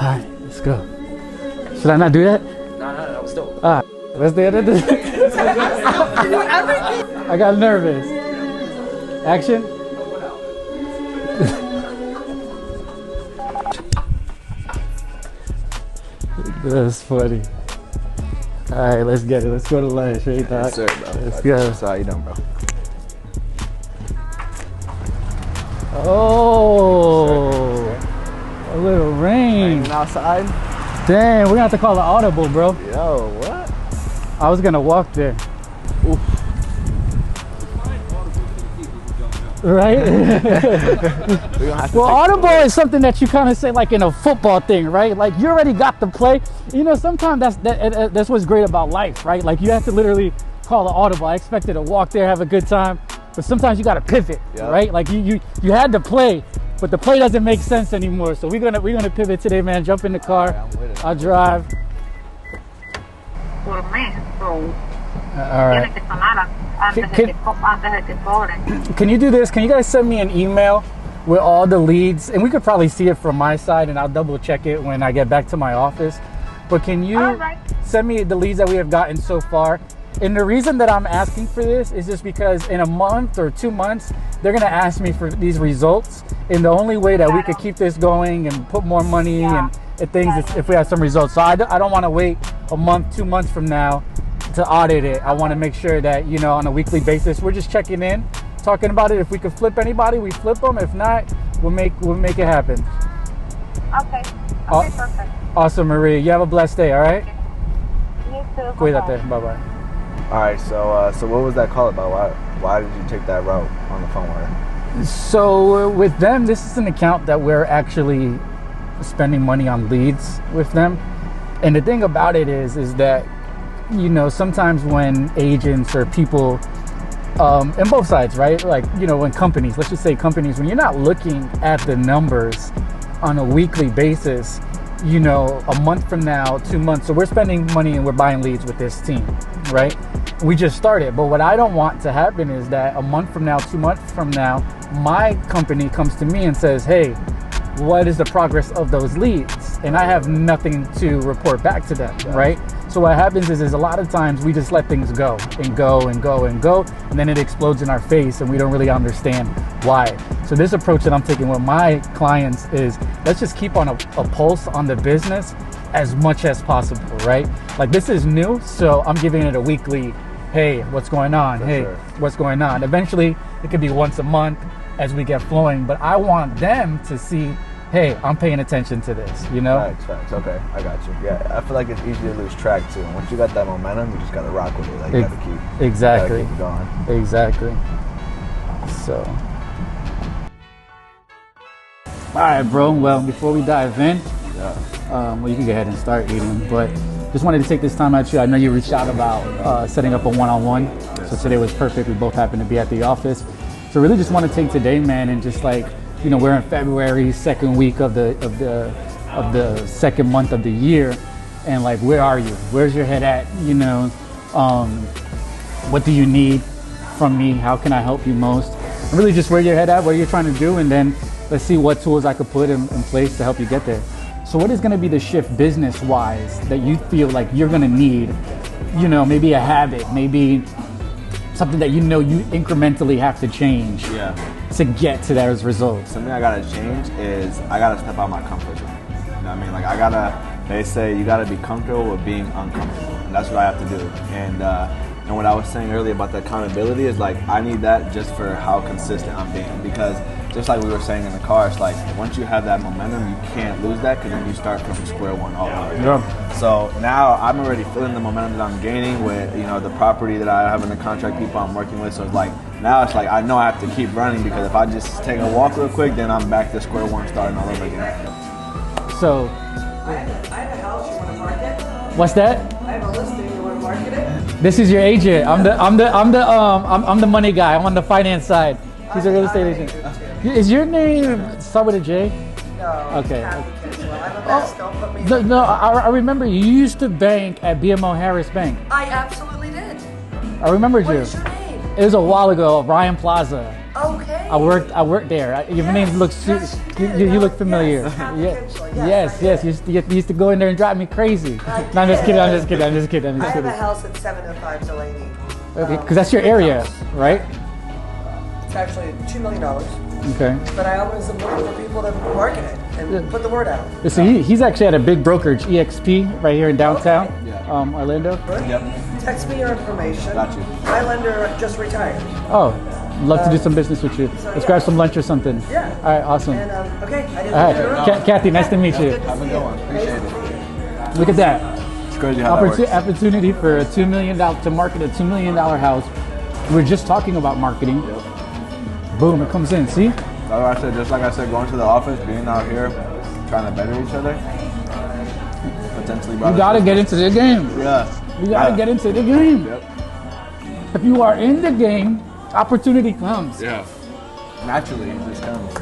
Alright, let's go. Should I not do that? No, that was dope. Let's do it. I got nervous. Action. That's funny. Alright, let's get it. Let's go to lunch, right, Doc? Yes, sir, bro. Let's go. So how you doing, bro? Oh, a little rain. Raining outside? Dang, we're gonna have to call an audible, bro. Yo, what? I was gonna walk there. Oof. Right? Well, audible is something that you kind of say like in a football thing, right? Like you already got the play. You know, sometimes that's what's great about life, right? Like you have to literally call an audible. I expected to walk there, have a good time, but sometimes you got to pivot, right? Like you had to play, but the play doesn't make sense anymore. So we're gonna pivot today, man. Jump in the car. I'll drive. All right. Can you do this? Can you guys send me an email with all the leads? And we could probably see it from my side, and I'll double check it when I get back to my office. But can you send me the leads that we have gotten so far? And the reason that I'm asking for this is just because in a month or 2 months, they're gonna ask me for these results. And the only way that we could keep this going and put more money and things is if we have some results. So I don't wanna wait a month, 2 months from now to audit it. I want to make sure that, you know, on a weekly basis, we're just checking in, talking about it. If we could flip anybody, we flip them. If not, we'll make it happen. Okay. Perfect. Awesome, Maria. You have a blessed day. All right. You too. Cuídate. Bye bye. All right. So what was that call about? Why did you take that route on the phone with her? So with them, this is an account that we're actually spending money on leads with them. And the thing about it is that, you know, sometimes when agents or people, and both sides, right? Like, you know, when companies, let's just say companies, when you're not looking at the numbers on a weekly basis, you know, a month from now, 2 months, so we're spending money and we're buying leads with this team, right? We just started. But what I don't want to happen is that a month from now, 2 months from now, my company comes to me and says, hey, what is the progress of those leads? And I have nothing to report back to them, right? So what happens is a lot of times we just let things go and go and go and go, and then it explodes in our face and we don't really understand why. So this approach that I'm taking with my clients is let's just keep on a pulse on the business as much as possible, right? Like this is new, so I'm giving it a weekly, hey, what's going on? What's going on? Eventually it could be once a month as we get flowing, but I want them to see, hey, I'm paying attention to this, you know? Facts. Okay, I got you. Yeah, I feel like it's easy to lose track too. And once you got that momentum, you just gotta rock with it. Like you gotta keep it going. Exactly. So, all right, bro. Well, before we dive in, well, you can go ahead and start eating, but just wanted to take this time out. I know you reached out about setting up a one-on-one, so today was perfect. We both happened to be at the office, so really just want to take today, man, and just like, you know, we're in February, second week of the second month of the year, and like, where are you? Where's your head at? You know, what do you need from me? How can I help you most? And really, just where your head at, what you're trying to do, and then let's see what tools I could put in place to help you get there. So, what is going to be the shift business-wise that you feel like you're going to need? You know, maybe a habit, maybe something that you know you incrementally have to change to get to those results. Something I gotta change is I gotta step out my comfort zone. You know what I mean? Like they say you gotta be comfortable with being uncomfortable, and that's what I have to do. And what I was saying earlier about the accountability is like I need that just for how consistent I'm being, because just like we were saying in the car, it's like once you have that momentum, you can't lose that because then you start from square one all over again. So now I'm already feeling the momentum that I'm gaining with, you know, the property that I have in the contract people I'm working with. So it's like now it's like I know I have to keep running, because if I just take a walk real quick, then I'm back to square one starting all over again. So I have a house you want to market. What's that? I have a listing you want to market it. This is your agent. I'm the money guy. I'm on the finance side. He's a real estate agent. Is your name start with a J? No. Okay. I'm a mess. Don't put me. No, I remember you used to bank at BMO Harris Bank. I absolutely did. I remembered you. What is your name? It was a while ago. Ryan Plaza. Okay. I worked there. Your name looks. You look familiar. Yeah. Yes. You used to go in there and drive me crazy. No, I'm just kidding. I'm just kidding. I have a house at 705 Delaney. Okay, because that's your area, right? It's actually $2 million. Okay. But I always am looking for people to market it and put the word out. So he's actually at a big brokerage, EXP, right here in downtown, Orlando. Good. Yep. Text me your information. Got you. My lender just retired. Oh, love to do some business with you. Let's grab some lunch or something. Yeah. All right, awesome. And okay, I didn't All interrupt. right, Kathy, nice to meet you. Have a good one. Appreciate it. Look at that. It's crazy how that works. Opportunity for a $2 million to market a $2 million house. We're just talking about marketing. Boom, it comes in. See? Like I said, just like I said, going to the office, being out here, trying to better each other, potentially. You gotta get into the game. Yeah. You gotta get into the game. Yep. If you are in the game, opportunity comes. Yeah. Naturally, it just comes.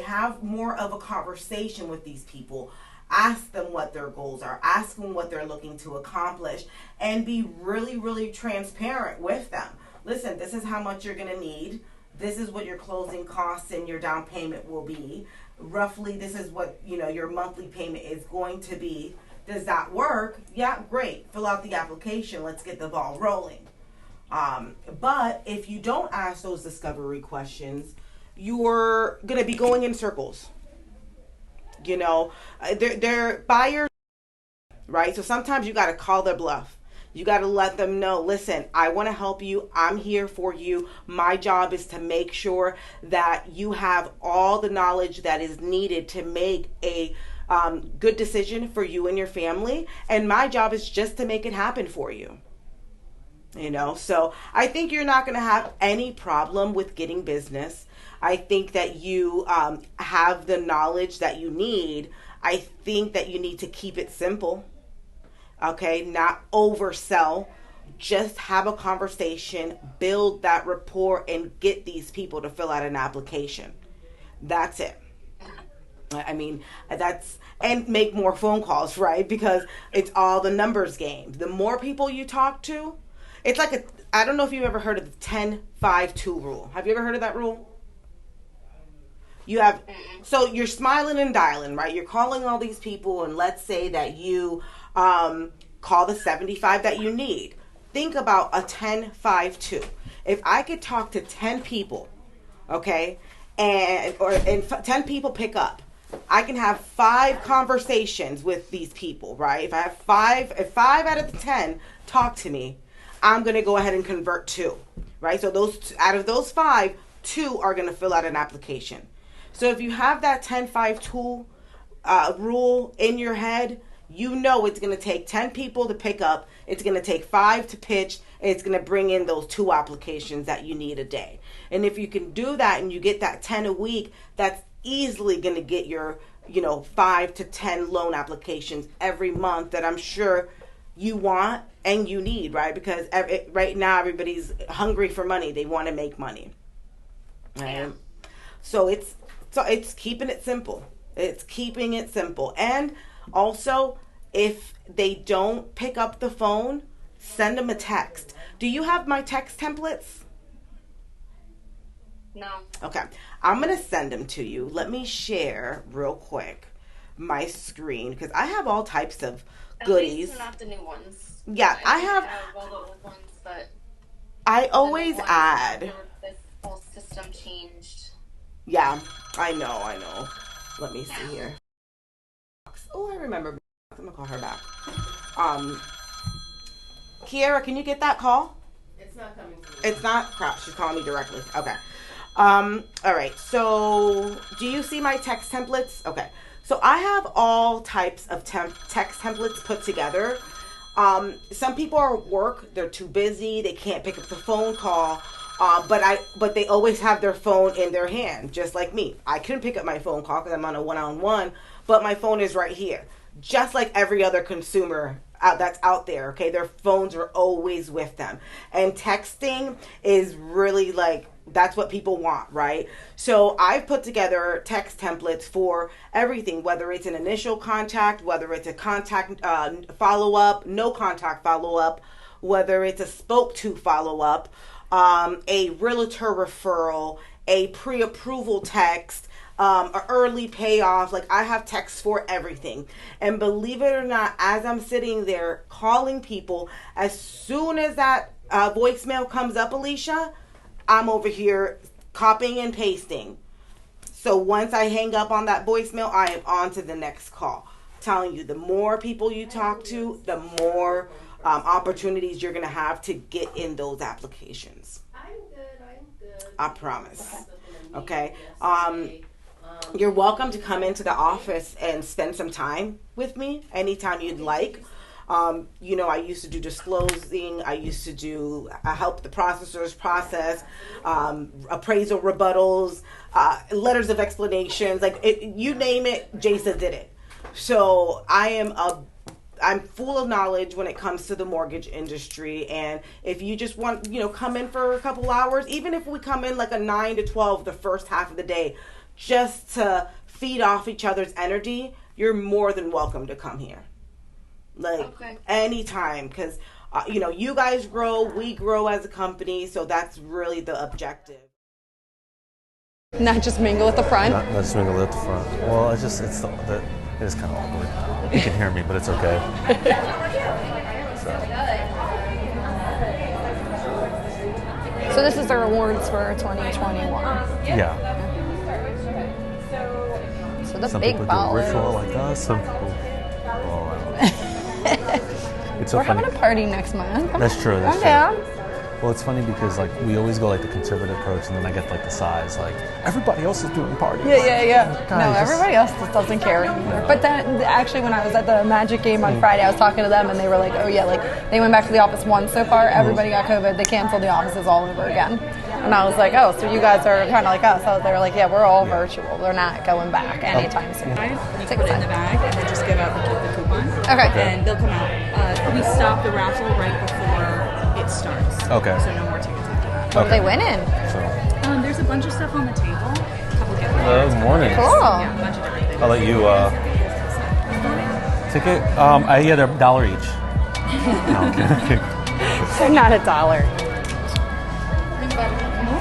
Have more of a conversation with these people. Ask them what their goals are. Ask them what they're looking to accomplish, and be really, really transparent with them. Listen, this is how much you're going to need. This is what your closing costs and your down payment will be. Roughly, this is what, your monthly payment is going to be. Does that work? Yeah, great. Fill out the application. Let's get the ball rolling. But if you don't ask those discovery questions, you're going to be going in circles. They're buyers, right? So sometimes you got to call their bluff. You got to let them know, listen, I want to help you. I'm here for you. My job is to make sure that you have all the knowledge that is needed to make a good decision for you and your family. And my job is just to make it happen for you. So I think you're not going to have any problem with getting business. I think that you have the knowledge that you need. I think that you need to keep it simple. Okay, not oversell. Just have a conversation, build that rapport, and get these people to fill out an application. That's it. I mean, and make more phone calls, right? Because it's all the numbers game. The more people you talk to, it's like I don't know if you've ever heard of the 10-5-2 rule. Have you ever heard of that rule? So you're smiling and dialing, right? You're calling all these people, and let's say that you call the 75 that you need. Think about a 10-5-2. If I could talk to 10 people, okay, and 10 people pick up, I can have 5 conversations with these people, right? If 5 out of the 10 talk to me, I'm going to go ahead and convert 2, right? So out of those 5, 2 are going to fill out an application. So if you have that 10-5-2 rule in your head, it's going to take 10 people to pick up, it's going to take 5 to pitch, and it's going to bring in those 2 applications that you need a day. And if you can do that and you get that 10 a week, that's easily going to get your 5 to 10 loan applications every month that I'm sure you want and you need, right? Because right now everybody's hungry for money. They want to make money. Right? Yeah. So it's keeping it simple. It's keeping it simple. And also, if they don't pick up the phone, send them a text. Do you have my text templates? No. Okay. I'm going to send them to you. Let me share real quick my screen because I have all types of goodies. At least not the new ones. Yeah, I have all the old ones, but I always add. This whole system changed. Yeah, I know. Let me see here. Oh, I remember. I'm gonna call her back. Kiara, can you get that call? It's not coming to me. It's not? Crap, she's calling me directly. Okay. All right. So, do you see my text templates? Okay. So, I have all types of text templates put together. Some people are at work. They're too busy. They can't pick up the phone call. But they always have their phone in their hand, just like me. I couldn't pick up my phone call because I'm on a one-on-one, but my phone is right here, just like every other consumer that's out there. Okay, their phones are always with them, and texting is really that's what people want, right? So I've put together text templates for everything, whether it's an initial contact, whether it's a contact follow-up, no contact follow-up, whether it's a spoke to follow-up. a realtor referral, a pre-approval text, an early payoff. Like, I have texts for everything. And believe it or not, as I'm sitting there calling people, as soon as that voicemail comes up, Alicia, I'm over here copying and pasting. So once I hang up on that voicemail, I am on to the next call. Telling you, the more people you talk to, the more opportunities you're going to have to get in those applications. I'm good. I promise. Okay. You're welcome to come into the office and spend some time with me anytime you'd like. You know, I used to do disclosing. I used to do help the processors process, appraisal rebuttals, letters of explanations. Like, you name it, Jasa did it. So I'm full of knowledge when it comes to the mortgage industry. And if you just want, come in for a couple hours, even if we come in like a 9 to 12 the first half of the day, just to feed off each other's energy, you're more than welcome to come here. Like, anytime, because you guys grow, we grow as a company, so that's really the objective. Not just mingle at the front. Not just mingle at the front. Well, it is kind of awkward. You can hear me, but it's okay. So this is the rewards for 2021. Yeah. So the some big people ballers. do a ritual like us. Some people. It's so We're funny. having a party next month. That's true. That's Come true. down. Well, it's funny because like we always go like the conservative approach, and then I get like the size. Like everybody else is doing parties. Yeah. Guys, No, everybody else just doesn't care anymore. But then, actually, when I was at the Magic game on Friday, I was talking to them, and they were like, "Oh yeah, like they went back to the office once so far. Everybody got COVID. They canceled the offices all over again." And I was like, "Oh, so you guys are kind of like us?" So they were like, "Yeah, we're all virtual. They're not going back anytime soon." You put it in the bag and then just give out the coupon. Okay. And they'll come out. We stop the raffle right before it starts. Okay. So no more tickets after that. What are they winning? So, There's a bunch of stuff on the table. A couple gift cards. good morning. Cool. Yeah, a bunch of different things. I'll let you ticket. Yeah, they're $1 each. No, I'm kidding. They're not $1.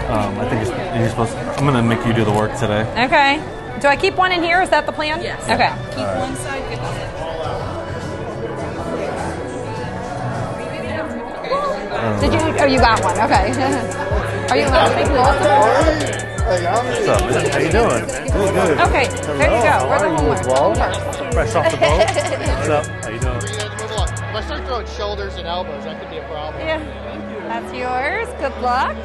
I think you're supposed to, I'm going to make you do the work today. Okay. Do I keep one in here? Is that the plan? Yes. Okay. Keep one side, good one side. Oh, you got one. Okay. Are you allowed to make multiple? What's up, man? How you doing? Good. Okay, there you go. We're the homework. Fresh off the boat. What's up? How you doing? If I start throwing shoulders and elbows, that could be a problem. Yeah. That's yours. Good luck.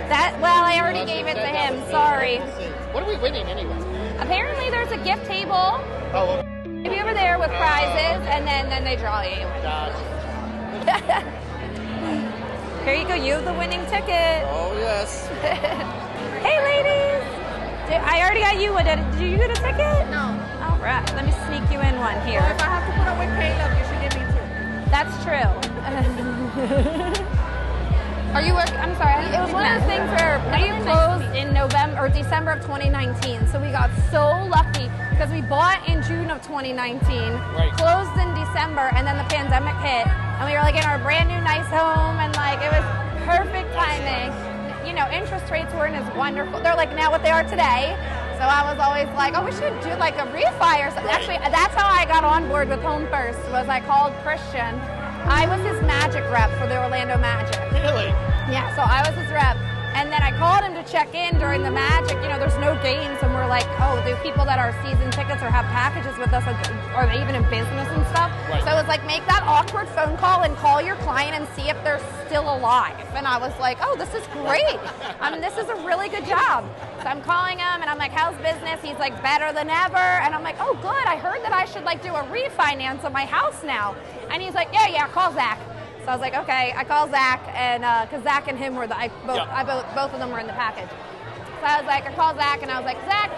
I already gave it to him. Sorry. What are we winning anyway? Apparently there's a gift table. Oh, Maybe over there with prizes, and then they draw you. gotcha. Here you go. You have the winning ticket. Oh, yes. Hey, ladies. I already got you one. Did you get a ticket? No. All right. Let me sneak you in one here. If I have to put up with Caleb, you should give me two. That's true. Are you working? I'm sorry. It was one of those things where we closed in November or December of 2019. So we got so lucky because we bought in June of 2019, closed in December, and then the pandemic hit. And we were like in our brand new nice home, and like it was perfect timing. Interest rates weren't as wonderful. They're like now what they are today. So I was always like, oh, we should do like a refi or something. Actually, that's how I got on board with Home1st, was I called Christian. I was his Magic rep for the Orlando Magic. Really? Yeah, so I was his rep. And then I called him to check in during the Magic. There's no games, and we're like, oh, the people that are season tickets or have packages with us, are they even in business and stuff? Right. So it was like, make that awkward phone call and call your client and see if they're still alive. And I was like, oh, this is great. This is a really good job. So I'm calling him, and I'm like, how's business? He's like, better than ever. And I'm like, oh, good. I heard that I should do a refinance of my house now. And he's like, yeah, call Zach. So I was like, okay. I call Zach, and because Zach and him were both of them were in the package. So I was like, I called Zach, and I was like, Zach,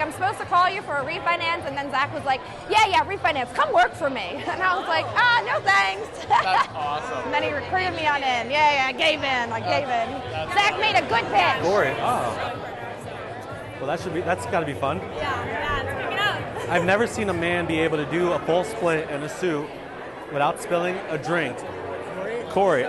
I'm supposed to call you for a refinance, and then Zach was like, yeah, refinance, come work for me. And I was like, no thanks. That's awesome. And then he recruited me on in. Yeah, I gave in. Zach made a good pitch. Glory. Oh. Well, that's got to be fun. Yeah, it's picking up. I've never seen a man be able to do a full split in a suit without spilling a drink Corey,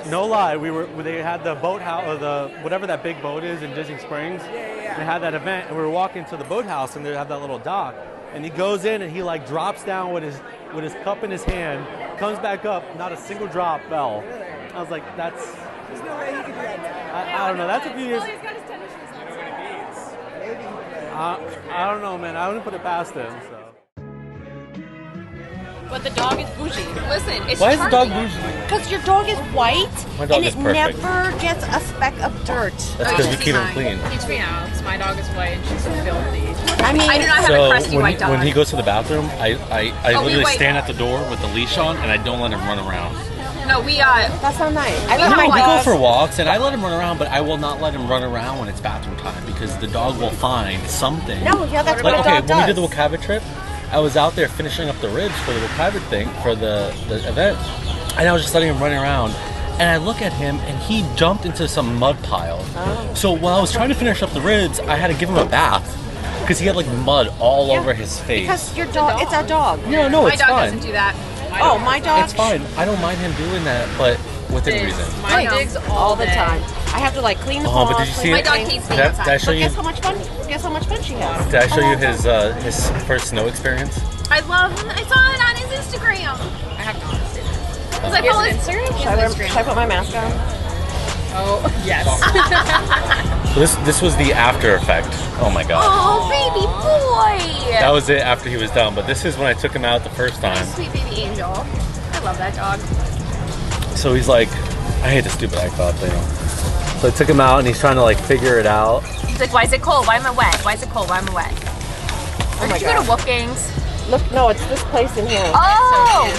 no lie, they had the boathouse, or the whatever that big boat is in Disney Springs. Yeah. They had that event, and we were walking to the boathouse, and they have that little dock. And he goes in, and he like drops down with his cup in his hand, comes back up, not a single drop fell. I was like, There's no way he could do that. I don't know. That's a few years. Well, he's got his tennis shoes on. Maybe. I don't know, man. I wouldn't put it past him. So. But the dog is bougie. Listen, it's Why is the dog bougie? Because your dog is white, My dog and is it perfect. never gets a speck of dirt. That's because we keep him clean. Between us, my dog is white and she's filthy. I mean, I do not have a crusty white dog. When he goes to the bathroom, I literally wait. stand at the door with the leash on, and I don't let him run around. No, That's not nice. I love my We go dog. for walks, and I let him run around, but I will not let him run around when it's bathroom time because the dog will find something. No, yeah, that's Like, what a okay, dog when we does. did the Wakava trip, I was out there finishing up the ribs for the Wakava thing, for the event, and I was just letting him run around. And I look at him, and he jumped into some mud pile. Oh. So while I was trying to finish up the ribs, I had to give him a bath because he had like mud all over his face. Because your dog, it's a dog. No, My it's dog fine. doesn't do that. Oh, my dog. It's fine. I don't mind him doing that, but within reason. Mine digs all the time. I have to like clean the Oh, but paws, did you see clean it? My dog everything. hates being Did I outside. show But you? guess how much fun she has. Did I show you his first snow experience? I saw it on his Instagram. I have not seen it. Because I He has follow an his Instagram? Should I put my mask on? Oh, yes. So this was the after effect. Oh my god. Oh, baby boy. That was it after he was done. But this is when I took him out the first time. Sweet baby angel. I love that dog. So he's like, I hate the stupid iCloud thing. So I took him out and he's trying to like figure it out. He's like, why is it cold? Why am I wet? Why is it cold? Why am I wet? Where my did you go to God. Wolfgang's? Look, no, it's this place in here. Oh!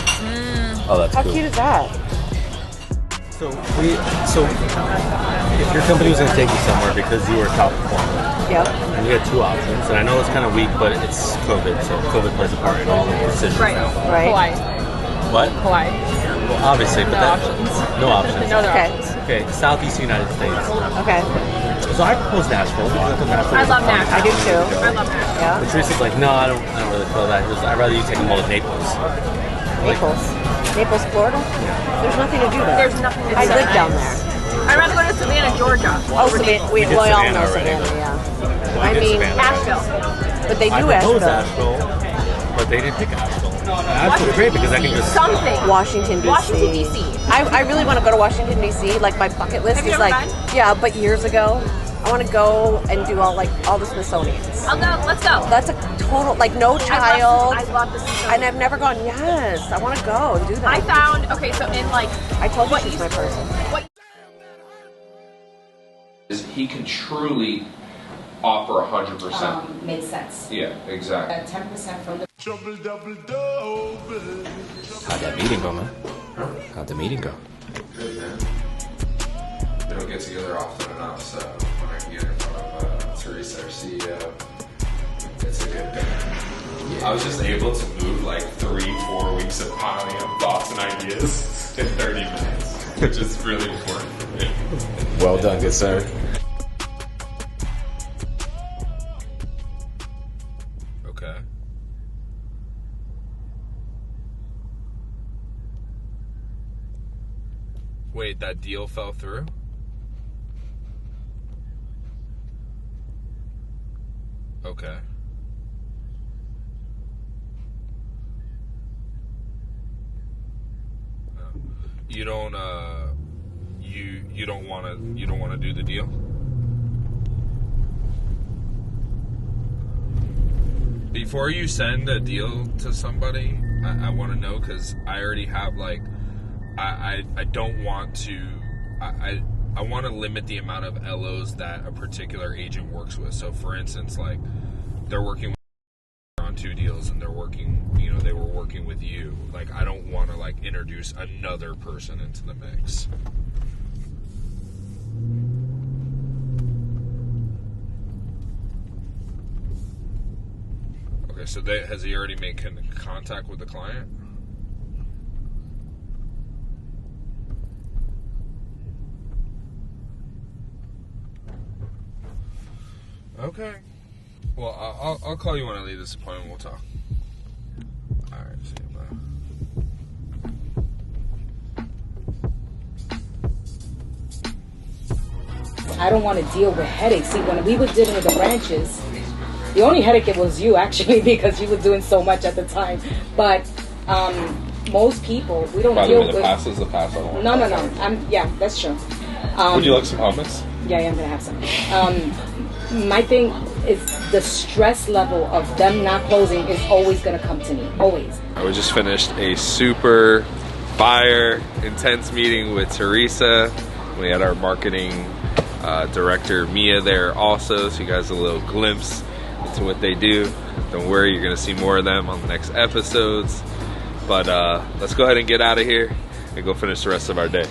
Oh, that's How cool. cute is that? So if your company was going to take you somewhere because you were a top performer, Yep. and you had two options, and I know it's kind of weak, but it's COVID, so COVID plays a part in all the decisions Right. now. Right. Hawaii. What? Hawaii. Well, obviously, but No that, options. no options. No other Okay. options. Okay, Southeast United States. Okay. So I proposed Nashville. Because Nashville I was love a fun Nashville. I do town too. to go. I love that. Yeah. But Teresa's like, no, I don't really feel that. He goes, I'd rather you take them all to Naples. Naples. Naples, Florida? There's nothing to do there. There's nothing to I do live there. down there. I'd rather go to Savannah, Georgia. Oh, Savannah. We did all Savannah know already. Savannah, yeah. I I mean, Asheville. but they I do proposed Asheville. Asheville, but they didn't pick Asheville. Asheville's great because I can just... Something. Washington, D.C. Washington, D.C. I really want to go to Washington, D.C. Like, my bucket list Have you is ever like... been? Yeah, but years ago. I want to go and do all the Smithsonians. I'll go. Let's go. That's a total, like, no child. I love the Smithsonian. And I've never gone, yes, I want to go and do that. I found, okay, so in like, I told you what she's you- my person. what Is he can truly offer 100%. Makes sense. Yeah, exactly. 10% from the How'd that meeting go, man? How'd the meeting go? Good, man. We don't get together often enough, so when I can get in front of Teresa, our CEO, it's a good thing. I was just able to move like 3-4 weeks of piling up thoughts and ideas in 30 minutes, which is really important for me. Well done, good sir. Okay. Wait, that deal fell through? Okay. You don't you don't want to do the deal? Before you send a deal to somebody, I want to know, because I already have like I don't want to I want to limit the amount of LOs that a particular agent works with. So for instance, like they're working with on 2 deals and they're working, they were working with you. Like I don't want to like introduce another person into the mix. Okay, so has he already made contact with the client? Okay. Well, I'll call you when I leave this appointment. We'll talk. All right. See you. Bye. I don't want to deal with headaches. See, when we were dealing with the branches, the only headache it was you actually because you were doing so much at the time. But most people, we don't deal with. The past is the past. No. Yeah, that's true. Would you like some hummus? Yeah, I'm gonna have some. My thing is the stress level of them not closing is always gonna come to me. Always. We just finished a super fire, intense meeting with Teresa. We had our marketing director Mia there also, so you guys have a little glimpse into what they do. Don't worry, you're gonna see more of them on the next episodes. But let's go ahead and get out of here and go finish the rest of our day.